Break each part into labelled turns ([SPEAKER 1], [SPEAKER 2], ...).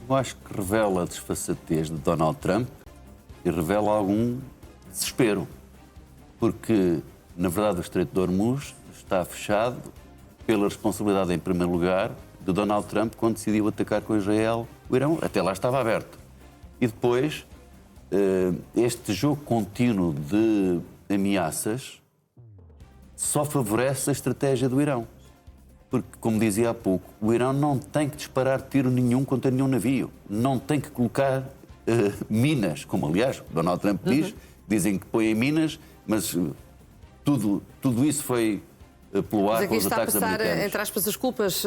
[SPEAKER 1] Eu acho que revela a desfaçatez de Donald Trump e revela algum desespero. Porque, na verdade, o Estreito de Hormuz está fechado pela responsabilidade, em primeiro lugar, de Donald Trump quando decidiu atacar com Israel o Irão. Até lá estava aberto. E depois, este jogo contínuo de ameaças só favorece a estratégia do Irão. Porque, como dizia há pouco, o Irão não tem que disparar tiro nenhum contra nenhum navio. Não tem que colocar minas, como aliás Donald Trump diz. Dizem que põem minas, mas tudo isso foi pelo ar com os ataques americanos. Mas aqui está a passar,
[SPEAKER 2] entre aspas, as culpas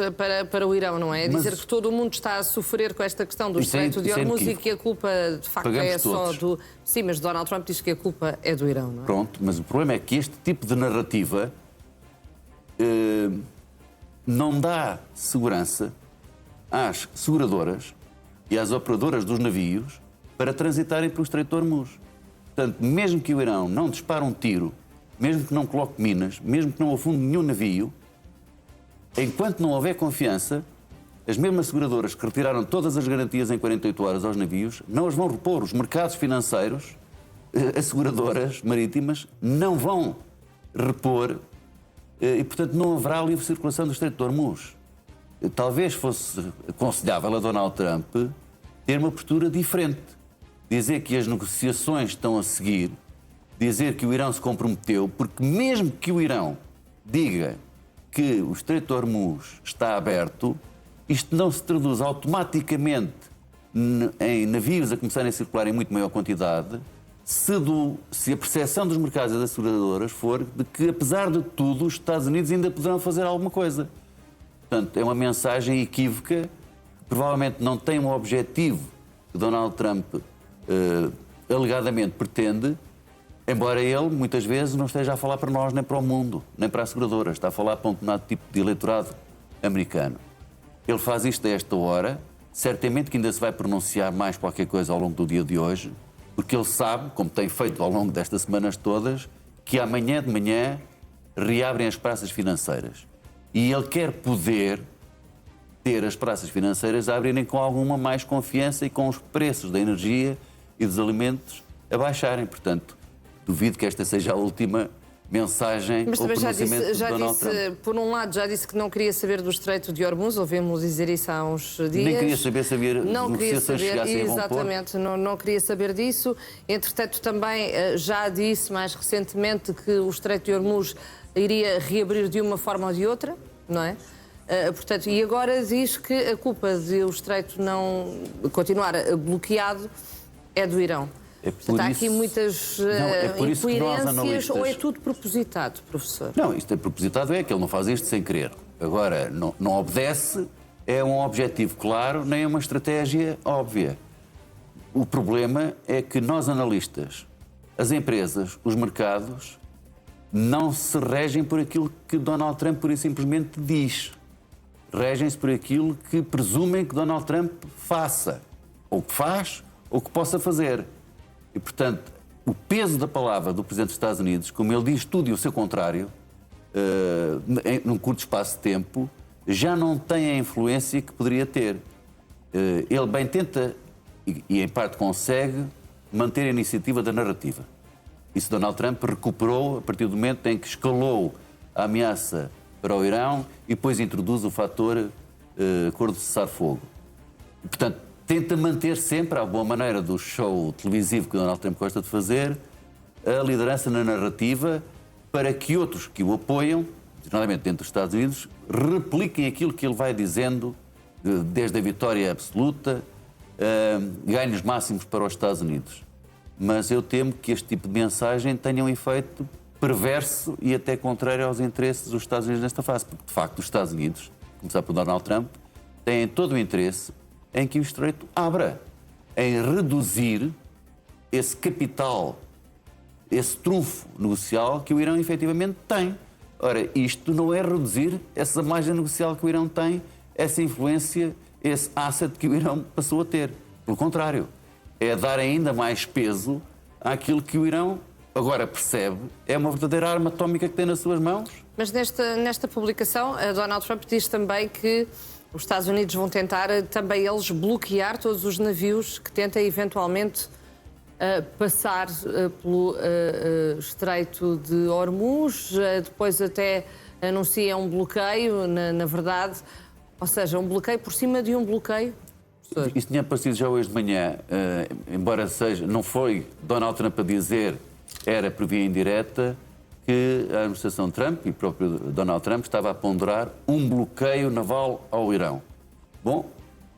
[SPEAKER 2] para o Irão, não é? Dizer que todo o mundo está a sofrer com esta questão do Estreito de Hormuz e que a culpa, de facto, é só do... Sim, mas Donald Trump diz que a culpa é do Irão, não é?
[SPEAKER 1] Pronto, mas o problema é que este tipo de narrativa não dá segurança às seguradoras e às operadoras dos navios para transitarem pelo Estreito de Hormuz. Portanto, mesmo que o Irão não dispare um tiro, mesmo que não coloque minas, mesmo que não afunde nenhum navio, enquanto não houver confiança, as mesmas seguradoras que retiraram todas as garantias em 48 horas aos navios não as vão repor. Os mercados financeiros, as seguradoras marítimas, não vão repor e, portanto, não haverá livre circulação do Estreito de Hormuz. Talvez fosse aconselhável a Donald Trump ter uma postura diferente. Dizer que as negociações estão a seguir, dizer que o Irão se comprometeu, porque mesmo que o Irão diga que o Estreito de Hormuz está aberto, isto não se traduz automaticamente em navios a começarem a circular em muito maior quantidade, se a percepção dos mercados e das seguradoras for de que, apesar de tudo, os Estados Unidos ainda poderão fazer alguma coisa. Portanto, é uma mensagem equívoca, que provavelmente não tem um objetivo que Donald Trump alegadamente pretende, embora ele, muitas vezes, não esteja a falar para nós, nem para o mundo, nem para a seguradora, está a falar para um determinado tipo de eleitorado americano. Ele faz isto a esta hora, certamente que ainda se vai pronunciar mais qualquer coisa ao longo do dia de hoje, porque ele sabe, como tem feito ao longo destas semanas todas, que amanhã de manhã reabrem as praças financeiras. E ele quer poder ter as praças financeiras a abrirem com alguma mais confiança e com os preços da energia e dos alimentos a baixarem. Portanto, duvido que esta seja a última mensagem ou pronunciamento de Donald Trump.
[SPEAKER 2] Por um lado, já disse que não queria saber do Estreito de Hormuz, ouvimos dizer isso há uns dias.
[SPEAKER 1] Nem queria saber se havia negociações que chegassem a bom porto.
[SPEAKER 2] Exatamente, não queria saber disso. Entretanto, também já disse mais recentemente que o Estreito de Hormuz iria reabrir de uma forma ou de outra, não é? Portanto, e agora diz que a culpa de o Estreito não continuar bloqueado é do Irão. Portanto, há aqui muitas incoerências ou é tudo propositado, professor?
[SPEAKER 1] Não, isto é propositado, é que ele não faz isto sem querer. Agora, não obedece, é um objetivo claro, nem é uma estratégia óbvia. O problema é que nós, analistas, as empresas, os mercados, não se regem por aquilo que Donald Trump pura e simplesmente diz. Regem-se por aquilo que presumem que Donald Trump faça, ou que faz, ou que possa fazer. E, portanto, o peso da palavra do Presidente dos Estados Unidos, como ele diz tudo e o seu contrário, num curto espaço de tempo, já não tem a influência que poderia ter. Ele bem tenta, e em parte consegue, manter a iniciativa da narrativa. Isso Donald Trump recuperou a partir do momento em que escalou a ameaça para o Irão e depois introduz o fator acordo de cessar-fogo. Portanto, tenta manter sempre, à boa maneira do show televisivo que Donald Trump gosta de fazer, a liderança na narrativa para que outros que o apoiam, generalmente dentro dos Estados Unidos, repliquem aquilo que ele vai dizendo, desde a vitória absoluta, ganhos máximos para os Estados Unidos. Mas eu temo que este tipo de mensagem tenha um efeito perverso e até contrário aos interesses dos Estados Unidos nesta fase. Porque, de facto, os Estados Unidos, começar por Donald Trump, têm todo o interesse em que o Estreito abra, em reduzir esse capital, esse trunfo negocial que o Irão efetivamente tem. Ora, isto não é reduzir essa margem negocial que o Irão tem, essa influência, esse asset que o Irão passou a ter. Pelo contrário, é dar ainda mais peso àquilo que o Irão agora percebe é uma verdadeira arma atómica que tem nas suas mãos.
[SPEAKER 2] Mas nesta publicação, Donald Trump diz também que Os Estados Unidos vão tentar também eles bloquear todos os navios que tentem eventualmente passar pelo Estreito de Hormuz, depois até anunciam um bloqueio, na verdade, ou seja, um bloqueio por cima de um bloqueio.
[SPEAKER 1] Isso tinha aparecido já hoje de manhã, embora seja, não foi Donald Trump a dizer, era por via indireta, que a administração Trump e o próprio Donald Trump estava a ponderar um bloqueio naval ao Irão. Bom,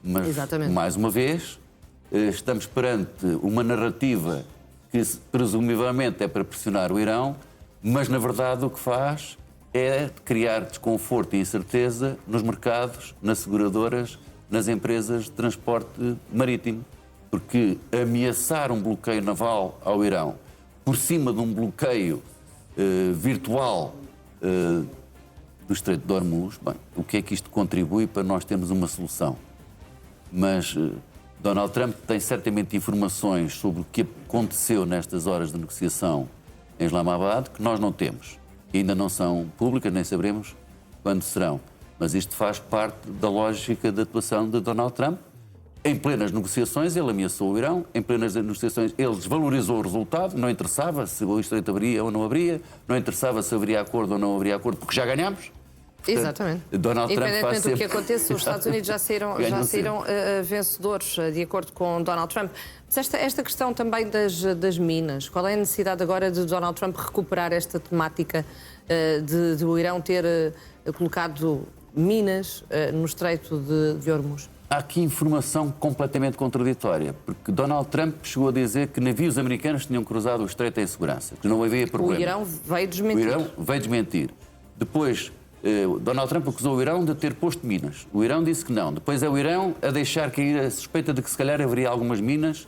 [SPEAKER 1] mas
[SPEAKER 2] Exatamente.
[SPEAKER 1] Mais uma vez estamos perante uma narrativa que presumivelmente é para pressionar o Irão, mas na verdade o que faz é criar desconforto e incerteza nos mercados, nas seguradoras, nas empresas de transporte marítimo. Porque ameaçar um bloqueio naval ao Irão por cima de um bloqueio virtual do Estreito de Hormuz, bem, o que é que isto contribui para nós termos uma solução? Mas Donald Trump tem certamente informações sobre o que aconteceu nestas horas de negociação em Islamabad que nós não temos. E ainda não são públicas, nem saberemos quando serão. Mas isto faz parte da lógica de atuação de Donald Trump. Em plenas negociações, ele ameaçou o Irão. Em plenas negociações, ele desvalorizou o resultado. Não interessava se o Estreito abria ou não abria. Não interessava se haveria acordo ou não haveria acordo, porque já ganhámos. Portanto,
[SPEAKER 2] exatamente.
[SPEAKER 1] Donald Trump faz
[SPEAKER 2] Independentemente do que
[SPEAKER 1] sempre...
[SPEAKER 2] aconteça, os Estados Unidos já saíram vencedores, de acordo com Donald Trump. Mas esta questão também das minas, qual é a necessidade agora de Donald Trump recuperar esta temática de o Irão ter colocado minas no Estreito de Hormuz?
[SPEAKER 1] Há aqui informação completamente contraditória, porque Donald Trump chegou a dizer que navios americanos tinham cruzado o Estreito em segurança, que não havia problema.
[SPEAKER 2] O Irão veio desmentir.
[SPEAKER 1] O Irão veio desmentir. Depois, Donald Trump acusou o Irão de ter posto minas. O Irão disse que não. Depois é o Irão a deixar cair a suspeita de que se calhar haveria algumas minas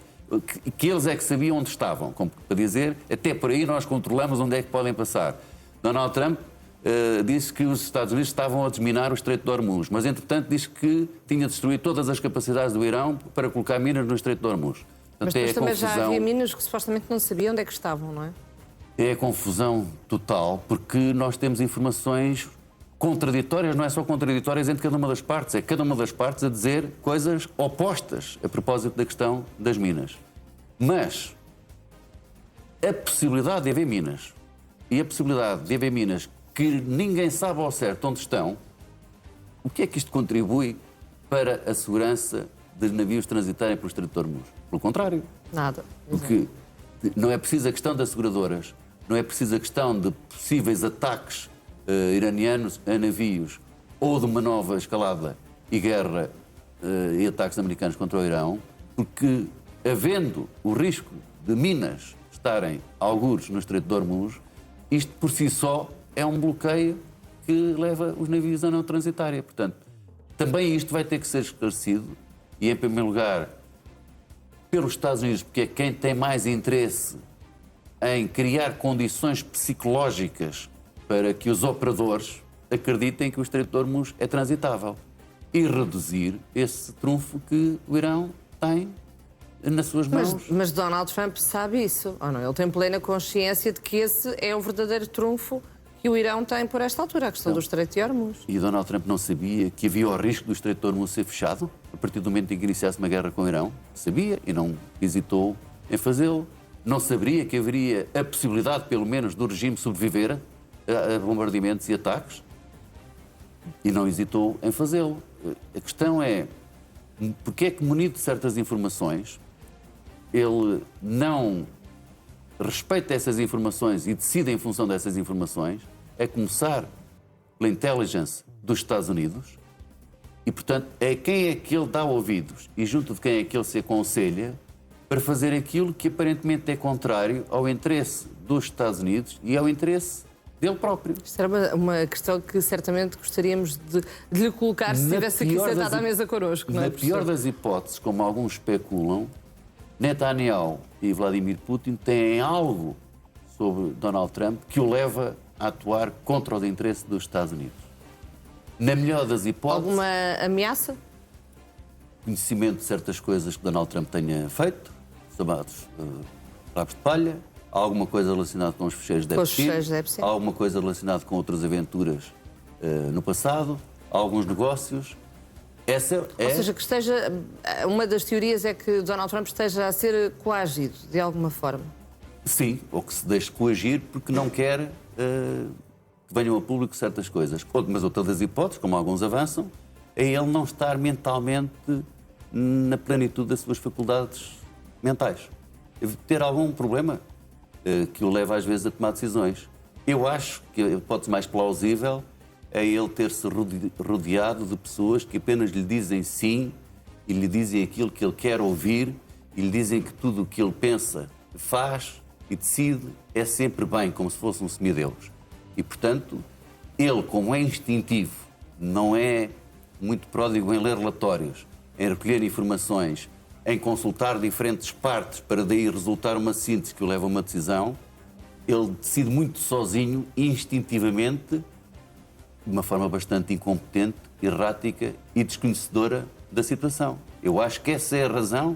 [SPEAKER 1] que eles é que sabiam onde estavam. Como para dizer, até por aí nós controlamos onde é que podem passar. Donald Trump disse que os Estados Unidos estavam a desminar o Estreito de Hormuz, mas entretanto disse que tinha destruído todas as capacidades do Irão para colocar minas no Estreito de Hormuz. Portanto,
[SPEAKER 2] mas depois também já havia minas que supostamente não sabiam onde é que estavam, não é?
[SPEAKER 1] É a confusão total, porque nós temos informações contraditórias, não é só contraditórias entre cada uma das partes, é cada uma das partes a dizer coisas opostas a propósito da questão das minas. Mas a possibilidade de haver minas e a possibilidade de haver minas que ninguém sabe ao certo onde estão, o que é que isto contribui para a segurança de navios transitarem pelo Estreito de Hormuz? Pelo contrário.
[SPEAKER 2] Nada.
[SPEAKER 1] Porque não é preciso a questão das seguradoras, não é preciso a questão de possíveis ataques iranianos a navios ou de uma nova escalada e guerra e ataques americanos contra o Irão, porque havendo o risco de minas estarem algures no Estreito de Hormuz, isto por si só é um bloqueio que leva os navios a não transitarem. Portanto, também isto vai ter que ser esclarecido e, em primeiro lugar, pelos Estados Unidos, porque é quem tem mais interesse em criar condições psicológicas para que os operadores acreditem que o Estreito de Hormuz é transitável e reduzir esse trunfo que o Irão tem nas suas mãos.
[SPEAKER 2] Mas Donald Trump sabe isso, ou não? Ele tem plena consciência de que esse é o verdadeiro trunfo que o Irão tem por esta altura, a questão do Estreito de Hormuz.
[SPEAKER 1] E Donald Trump não sabia que havia o risco do Estreito de Hormuz ser fechado a partir do momento em que iniciasse uma guerra com o Irão? Sabia e não hesitou em fazê-lo. Não saberia que haveria a possibilidade, pelo menos, do regime sobreviver a bombardeamentos e ataques? E não hesitou em fazê-lo. A questão é, porque é que, munido de certas informações, ele não respeita essas informações e decide em função dessas informações, é começar pela intelligence dos Estados Unidos e, portanto, é quem é que ele dá ouvidos e junto de quem é que ele se aconselha para fazer aquilo que aparentemente é contrário ao interesse dos Estados Unidos e ao interesse dele próprio.
[SPEAKER 2] Isto era uma questão que certamente gostaríamos de lhe colocar se estivesse aqui sentado à mesa connosco, não é?
[SPEAKER 1] Na pior das hipóteses, como alguns especulam, Netanyahu e Vladimir Putin têm algo sobre Donald Trump que o leva a atuar contra os interesses dos Estados Unidos. Na melhor das hipóteses...
[SPEAKER 2] Alguma ameaça?
[SPEAKER 1] Conhecimento de certas coisas que Donald Trump tenha feito, chamados rabos de palha, alguma coisa relacionada com os fecheiros de Epstein, alguma coisa relacionada com outras aventuras no passado, alguns negócios. Essa é...
[SPEAKER 2] Ou seja, que esteja. Uma das teorias é que Donald Trump esteja a ser coagido, de alguma forma.
[SPEAKER 1] Sim, ou que se deixe coagir porque não quer que venham a público certas coisas. Mas outra das hipóteses, como alguns avançam, é ele não estar mentalmente na plenitude das suas faculdades mentais. Deve ter algum problema que o leva às vezes a tomar decisões. Eu acho que a hipótese mais plausível é ele ter-se rodeado de pessoas que apenas lhe dizem sim e lhe dizem aquilo que ele quer ouvir e lhe dizem que tudo o que ele pensa, faz e decide é sempre bem, como se fosse um semideus. E, portanto, ele, como é instintivo, não é muito pródigo em ler relatórios, em recolher informações, em consultar diferentes partes para daí resultar uma síntese que o leva a uma decisão, ele decide muito sozinho, instintivamente, de uma forma bastante incompetente, errática e desconhecedora da situação. Eu acho que essa é a razão,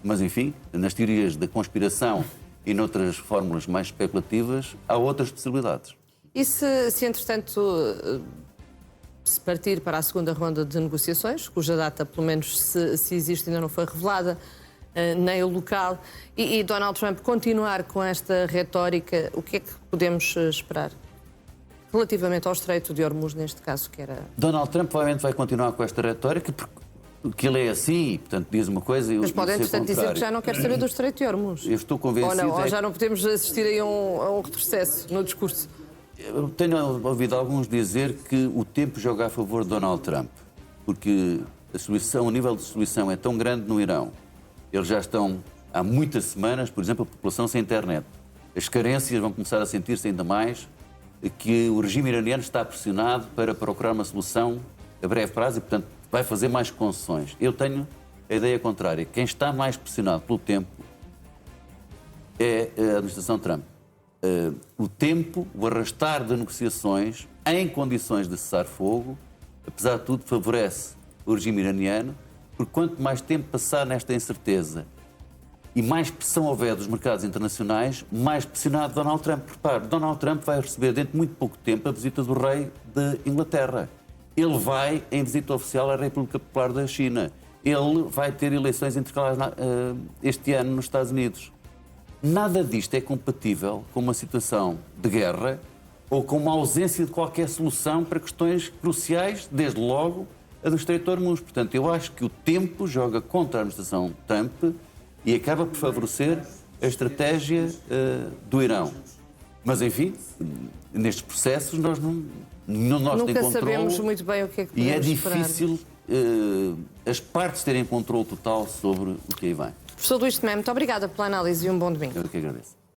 [SPEAKER 1] mas, enfim, nas teorias da conspiração e noutras fórmulas mais especulativas, há outras possibilidades.
[SPEAKER 2] E se entretanto, se partir para a segunda ronda de negociações, cuja data, pelo menos se existe, ainda não foi revelada, nem o local, e Donald Trump continuar com esta retórica, o que é que podemos esperar? Relativamente ao Estreito de Hormuz, neste caso, que era...
[SPEAKER 1] Donald Trump provavelmente vai continuar com esta retórica porque ele é assim, portanto diz uma coisa e
[SPEAKER 2] Mas pode, entretanto, dizer que já não quer saber do Estreito de Hormuz.
[SPEAKER 1] Eu estou convencido...
[SPEAKER 2] Ou já não podemos assistir aí a um retrocesso no discurso.
[SPEAKER 1] Eu tenho ouvido alguns dizer que o tempo joga a favor de Donald Trump, porque o nível de destruição é tão grande no Irão. Eles já estão há muitas semanas, por exemplo, a população sem internet. As carências vão começar a sentir-se ainda mais, que o regime iraniano está pressionado para procurar uma solução a breve prazo e, portanto, vai fazer mais concessões. Eu tenho a ideia contrária. Quem está mais pressionado pelo tempo é a administração Trump. O tempo, o arrastar de negociações em condições de cessar-fogo, apesar de tudo, favorece o regime iraniano, porque quanto mais tempo passar nesta incerteza e mais pressão houver dos mercados internacionais, mais pressionado Donald Trump. Repare, Donald Trump vai receber dentro de muito pouco tempo a visita do rei de Inglaterra. Ele vai em visita oficial à República Popular da China. Ele vai ter eleições intercalares este ano nos Estados Unidos. Nada disto é compatível com uma situação de guerra ou com uma ausência de qualquer solução para questões cruciais, desde logo a do Estreito de Hormuz. Portanto, eu acho que o tempo joga contra a administração Trump e acaba por favorecer a estratégia do Irão. Mas, enfim, nestes processos nós nenhum de nós tem controle.
[SPEAKER 2] Nunca sabemos muito bem o que é que podemos
[SPEAKER 1] e é
[SPEAKER 2] esperar.
[SPEAKER 1] difícil as partes terem controle total sobre o que aí vem.
[SPEAKER 2] Professor Luís Tomé, muito obrigada pela análise e um bom domingo.
[SPEAKER 1] Eu que agradeço.